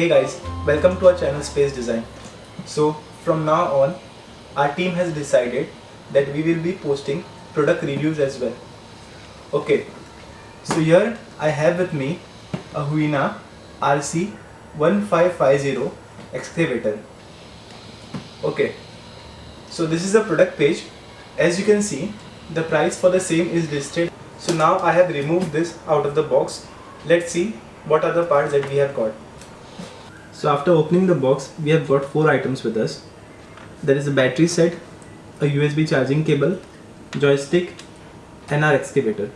Hey guys, welcome to our channel Space Design. So from now on, our team has decided that we will be posting product reviews as well. Okay, so here I have with me a Huina RC 1550 excavator. Okay, so this is the product page. As you can see, the price for the same is listed. So now I have removed this out of the box. Let's see what are the parts that we have got. So after opening the box, we have got 4 items with us. There is a battery set, a USB charging cable, joystick and our excavator.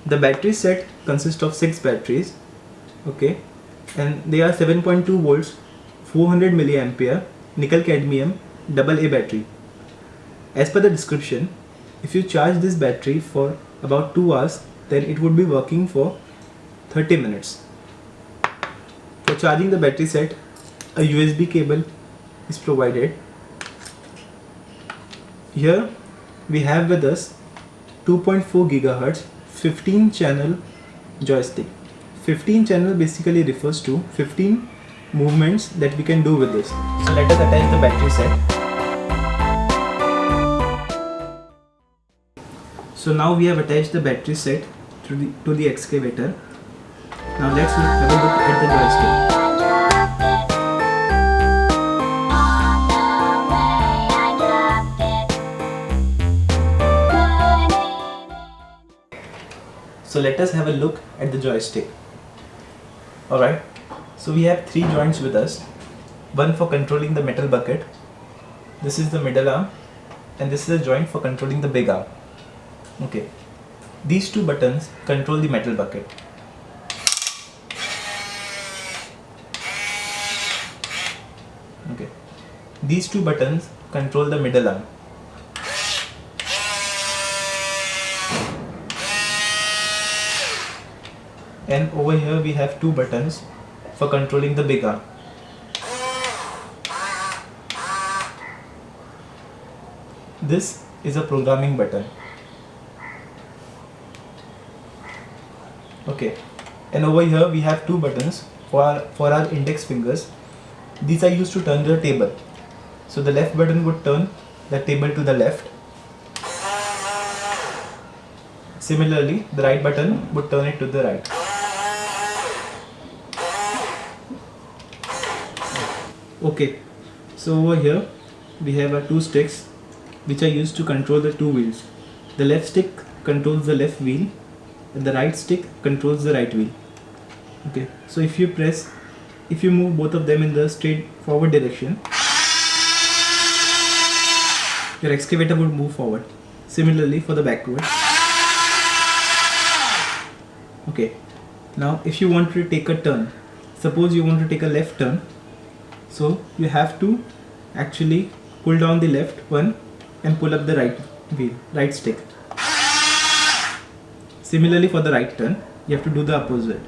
The battery set consists of 6 batteries, okay, and they are 7.2 volts, 400 milliampere, nickel cadmium, AA battery. As per the description, if you charge this battery for about 2 hours, then it would be working for 30 minutes. For charging the battery set, a USB cable is provided. Here we have with us 2.4 GHz 15 channel joystick. 15 channel basically refers to 15 movements that we can do with this. So let us attach the battery set. So now we have attached the battery set to the excavator. Now let's have a look at the joystick. So let us have a look at the joystick. Alright, so we have 3 joints with us. One for controlling the metal bucket. This is the middle arm, and this is a joint for controlling the big arm. Okay, these 2 buttons control the metal bucket. Okay, these 2 buttons control the middle arm. And over here we have 2 buttons for controlling the big arm. This is a programming button. Okay, and over here we have 2 buttons for our index fingers. These are used to turn the table. So the left button would turn the table to the left. Similarly, the right button would turn it to the right. Okay, so over here we have our 2 sticks which are used to control the 2 wheels. The left stick controls the left wheel and the right stick controls the right wheel. Okay, so if you move both of them in the straight forward direction, your excavator would move forward. Similarly for the backward. Okay, now if you want to take a turn, suppose you want to take a left turn, so you have to actually pull down the left one and pull up the right wheel, stick. Similarly for the right turn, you have to do the opposite.